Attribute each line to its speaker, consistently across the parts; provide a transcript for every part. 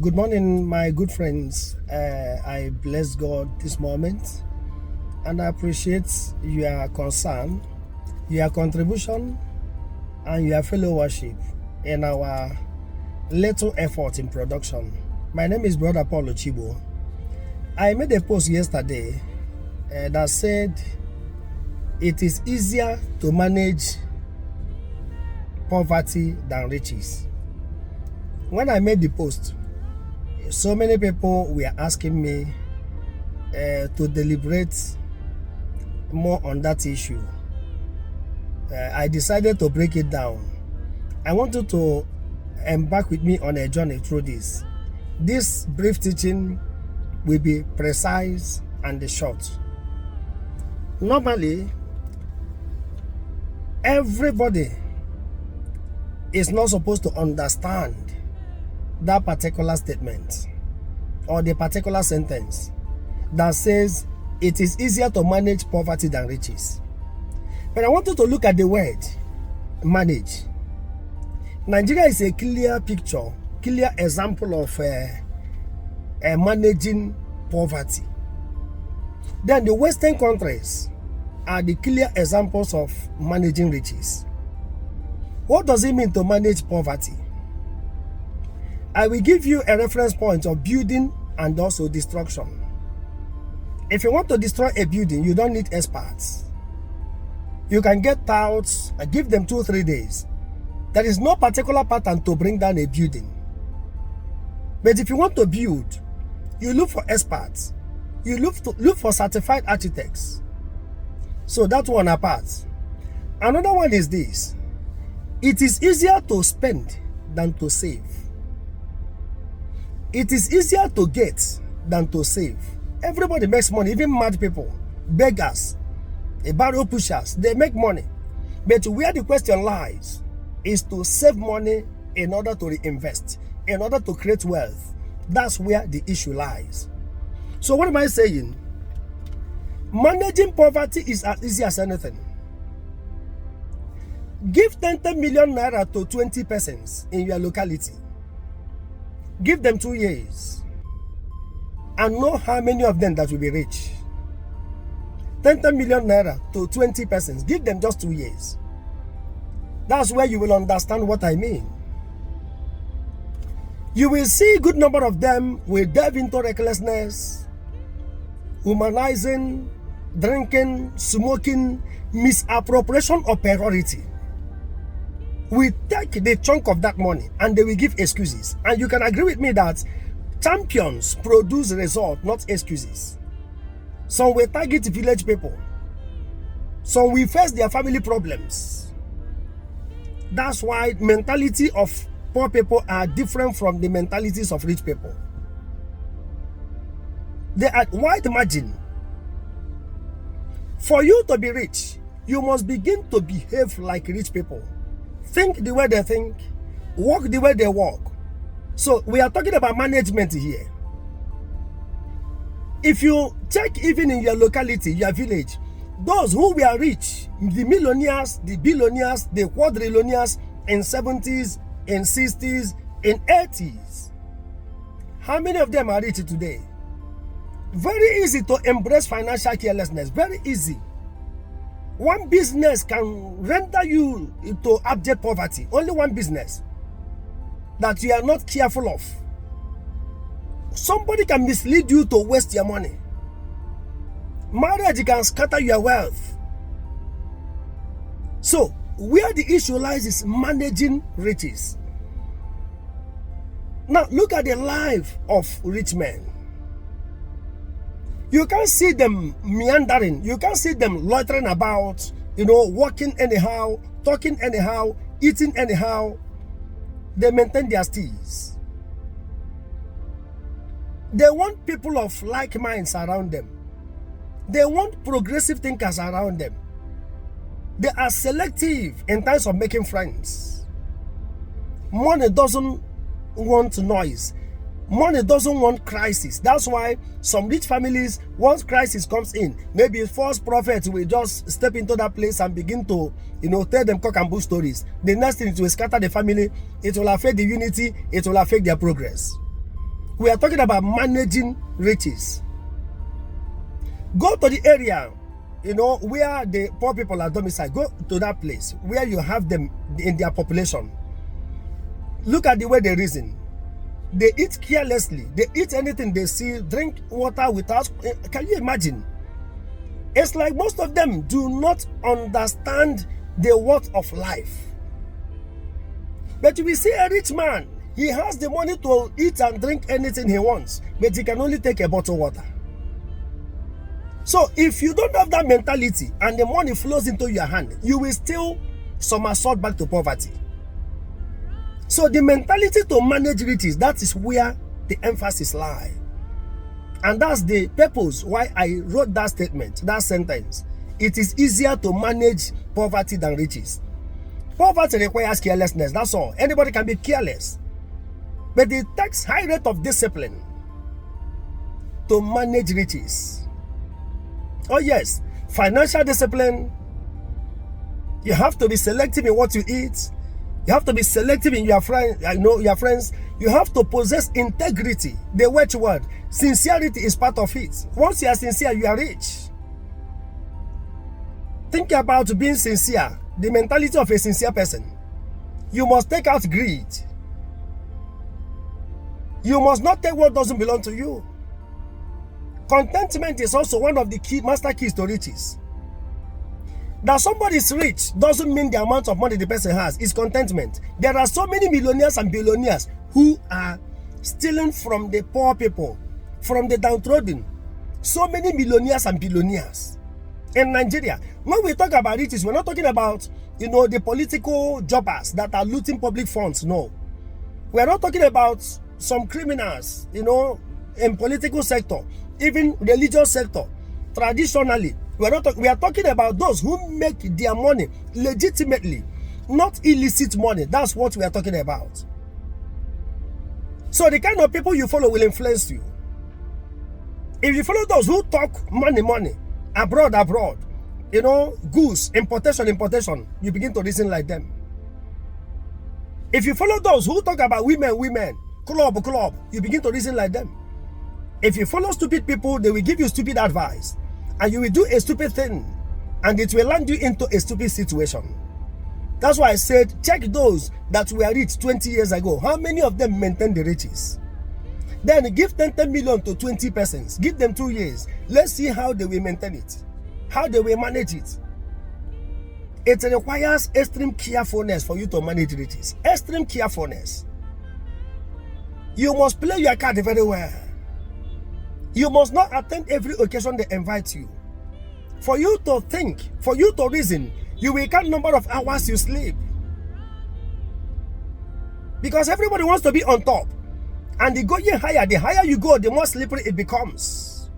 Speaker 1: Good morning, my good friends. I bless God this moment and I appreciate your concern, your contribution, and your fellowship in our little effort in production. My name is Brother Paul Ochibo. I made a post yesterday that said it is easier to manage poverty than riches. When I made the post, so many people were asking me to deliberate more on that issue. I decided to break it down. I want you to embark with me on a journey through this. This brief teaching will be precise and short. Normally, everybody is not supposed to understand that particular statement or the particular sentence that says it is easier to manage poverty than riches. But I want you to look at the word manage. Nigeria is a clear picture, clear example of managing poverty. Then the Western countries are the clear examples of managing riches. What does it mean to manage poverty? I will give you a reference point of building and also destruction. If you want to destroy a building, you don't need experts. You can get touts and give them 2-3 days. There is no particular pattern to bring down a building. But if you want to build, you look for experts. You look for certified architects. So that one apart. Another one is this. It is easier to spend than to save. It is easier to get than to save. Everybody makes money, even mad people, beggars, barrow pushers, they make money. But where the question lies is to save money in order to reinvest, in order to create wealth. That's where the issue lies. So what am I saying? Managing poverty is as easy as anything. Give 10 million naira to 20 persons in your locality. Give them 2 years and know how many of them that will be rich. 10 million naira to 20 persons. Give them just 2 years. That's where you will understand what I mean. You will see a good number of them will delve into recklessness, humanizing, drinking, smoking, misappropriation of priority. We take the chunk of that money and they will give excuses. And you can agree with me that champions produce results, not excuses. Some will target village people. Some will face their family problems. That's why mentality of poor people are different from the mentalities of rich people. They are wide margin. For you to be rich, you must begin to behave like rich people. Think the way they think, walk the way they walk. So we are talking about management here. If you check even in your locality, your village, those who were rich, the millionaires, the billionaires, the quadrillionaires in 70s, in 60s, in 80s, how many of them are rich today? Very easy to embrace financial carelessness, very easy. One business can render you into abject poverty. Only one business that you are not careful of. Somebody can mislead you to waste your money. Marriage can scatter your wealth. So, where the issue lies is managing riches. Now, look at the life of rich men. You can't see them meandering. You can't see them loitering about, walking anyhow, talking anyhow, eating anyhow. They maintain their steeds. They want people of like minds around them. They want progressive thinkers around them. They are selective in terms of making friends. Money doesn't want noise. Money doesn't want crisis. That's why some rich families, once crisis comes in, maybe false prophets will just step into that place and begin to, tell them cock and bull stories. The next thing, it will scatter the family. It will affect the unity. It will affect their progress. We are talking about managing riches. Go to the area, where the poor people are domiciled. Go to that place where you have them in their population. Look at the way they reason. They eat carelessly. They eat anything they see, drink water without. Can you imagine? It's like most of them do not understand the worth of life. But we see a rich man, he has the money to eat and drink anything he wants, but he can only take a bottle of water. So if you don't have that mentality and the money flows into your hand, you will still somersault back to poverty. So the mentality to manage riches, that is where the emphasis lies. And that's the purpose why I wrote that statement, that sentence. It is easier to manage poverty than riches. Poverty requires carelessness, that's all. Anybody can be careless. But it takes high rate of discipline to manage riches. Oh yes, financial discipline. You have to be selective in what you eat. You have to be selective in your friends. Your friends. You have to possess integrity. The watchword, sincerity is part of it. Once you are sincere, you are rich. Think about being sincere. The mentality of a sincere person. You must take out greed. You must not take what doesn't belong to you. Contentment is also one of the master keys to riches. That somebody is rich doesn't mean the amount of money the person has is contentment. There are so many millionaires and billionaires who are stealing from the poor people, from the downtrodden. So many millionaires and billionaires in Nigeria. When we talk about riches, we're not talking about, the political jobbers that are looting public funds. No. We're not talking about some criminals, in political sector, even religious sector. Traditionally, we are talking about those who make their money legitimately, not illicit money. That's what we are talking about. So the kind of people you follow will influence you. If you follow those who talk money, abroad, goods, importation, you begin to reason like them. If you follow those who talk about women, club, you begin to reason like them. If you follow stupid people, they will give you stupid advice. And you will do a stupid thing. And it will land you into a stupid situation. That's why I said, check those that were rich 20 years ago. How many of them maintain the riches? Then give them 10 million to 20 persons. Give them 2 years. Let's see how they will maintain it. How they will manage it. It requires extreme carefulness for you to manage riches. Extreme carefulness. You must play your card very well. You must not attend every occasion they invite you. For you to think, for you to reason, you will count number of hours you sleep. Because everybody wants to be on top. And the going higher, the higher you go, the more slippery it becomes.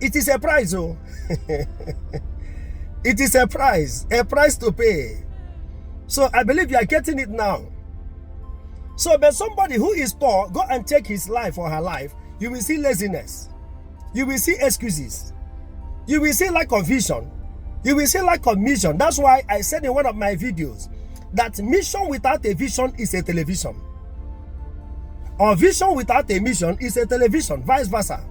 Speaker 1: It is a price, oh. It is a price to pay. So I believe you are getting it now. So but somebody who is poor, go and take his life or her life, you will see laziness. You will see excuses. You will see lack of vision. You will see lack of mission. That's why I said in one of my videos that mission without a vision is a television. Or vision without a mission is a television, vice versa.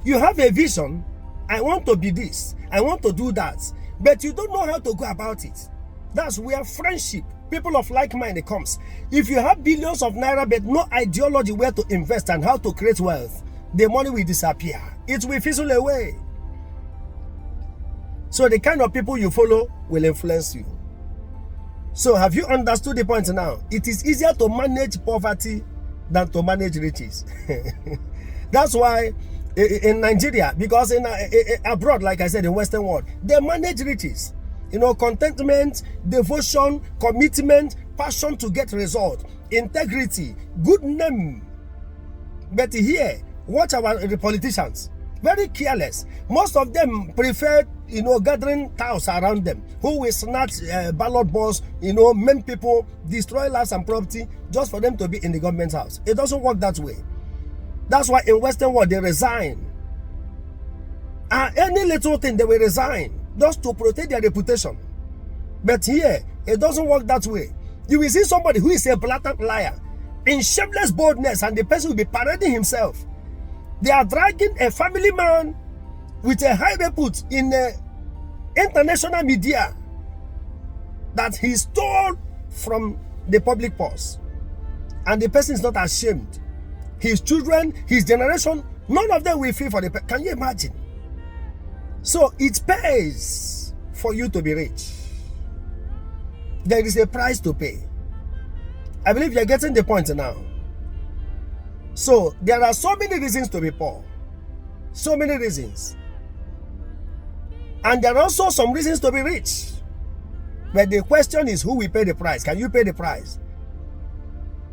Speaker 1: You have a vision, I want to be this, I want to do that, but you don't know how to go about it. That's where friendship, people of like mind comes. If you have billions of naira but no ideology where to invest and how to create wealth, the money will disappear. It will fizzle away. So the kind of people you follow will influence you. So have you understood the point now? It is easier to manage poverty than to manage riches. That's why in Nigeria, because in abroad, like I said, in Western world, they manage riches. Contentment, devotion, commitment, passion to get result, integrity, good name. But here, watch the politicians. Very careless. Most of them prefer, gathering cows around them, who will snatch ballot balls, maim people, destroy lives and property, just for them to be in the government's house. It doesn't work that way. That's why in Western world, they resign. Any little thing, they will resign, just to protect their reputation. But here, it doesn't work that way. You will see somebody who is a blatant liar, in shameless boldness, and the person will be parading himself. They are dragging a family man with a high repute in the international media that he stole from the public purse, and the person is not ashamed. His children, his generation, none of them will feel for the. Can you imagine? So it pays for you to be rich. There is a price to pay. I believe you're getting the point now. So there are so many reasons to be poor. So many reasons. And there are also some reasons to be rich. But the question is, who will pay the price? Can you pay the price?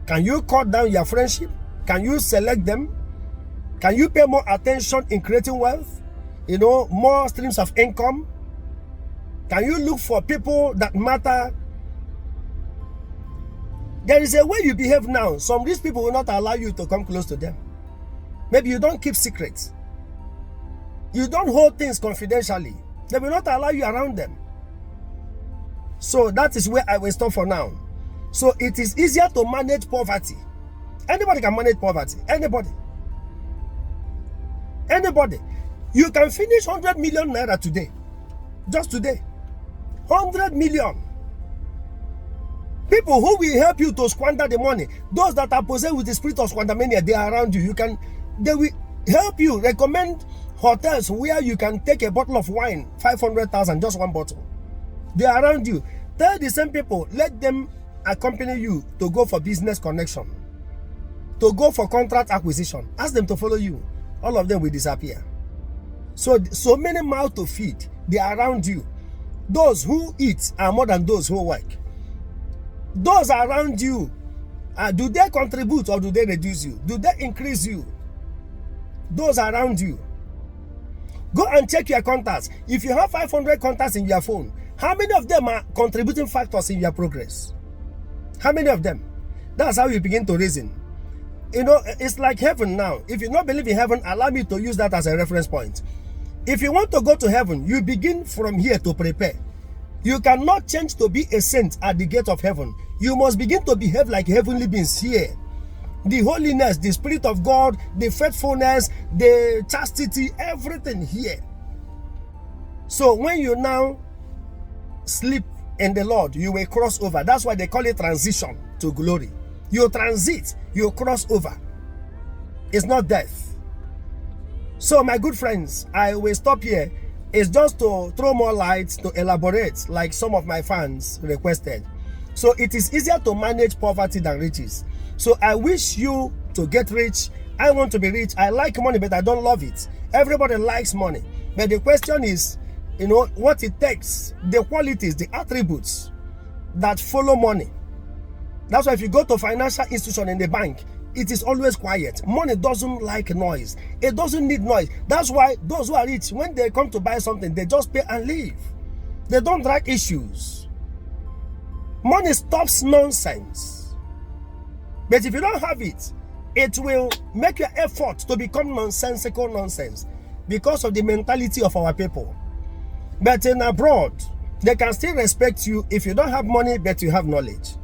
Speaker 1: Can you cut down your friendship? Can you select them? Can you pay more attention in creating wealth? You know, more streams of income? Can you look for people that matter? There is a way you behave now. Some of these people will not allow you to come close to them. Maybe you don't keep secrets. You don't hold things confidentially. They will not allow you around them. So that is where I will stop for now. So it is easier to manage poverty. Anybody can manage poverty. Anybody. Anybody. You can finish 100 million naira today. Just today. 100 million. People who will help you to squander the money. Those that are possessed with the spirit of squandermania, they are around you. They will help you recommend hotels where you can take a bottle of wine, 500,000, just one bottle. They are around you. Tell the same people, let them accompany you to go for business connection, to go for contract acquisition. Ask them to follow you. All of them will disappear. So many mouths to feed. They are around you. Those who eat are more than those who work. Those around you, do they contribute or do they reduce you? Do they increase you? Those around you. Go and check your contacts. If you have 500 contacts in your phone, how many of them are contributing factors in your progress? How many of them? That's how you begin to reason. You know, it's like heaven now. If you don't believe in heaven, allow me to use that as a reference point. If you want to go to heaven, you begin from here to prepare. You cannot change to be a saint at the gate of heaven. You must begin to behave like heavenly beings here. The holiness, the spirit of God, the faithfulness, the chastity, everything here. So when you now sleep in the Lord, you will cross over. That's why they call it transition to glory. You transit, you cross over. It's not death. So my good friends, I will stop here. It's just to throw more light, to elaborate, like some of my fans requested. So it is easier to manage poverty than riches. So I wish you to get rich. I want to be rich. I like money, but I don't love it. Everybody likes money. But the question is, you know, what it takes, the qualities, the attributes that follow money. That's why if you go to a financial institution in the bank, it is always quiet. Money doesn't like noise. It doesn't need noise. That's why those who are rich, when they come to buy something, they just pay and leave. They don't drag issues. Money stops nonsense. But if you don't have it, it will make your effort to become nonsensical nonsense because of the mentality of our people. But in abroad, they can still respect you if you don't have money, but you have knowledge.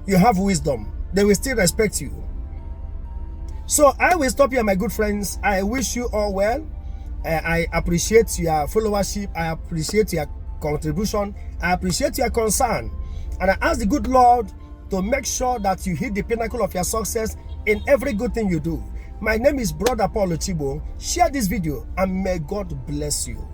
Speaker 1: You have wisdom. They will still respect you. So I will stop here, my good friends. I wish you all well. I appreciate your followership. I appreciate your contribution. I appreciate your concern. And I ask the good Lord to make sure that you hit the pinnacle of your success in every good thing you do. My name is Brother Paul Ochibo. Share this video and may God bless you.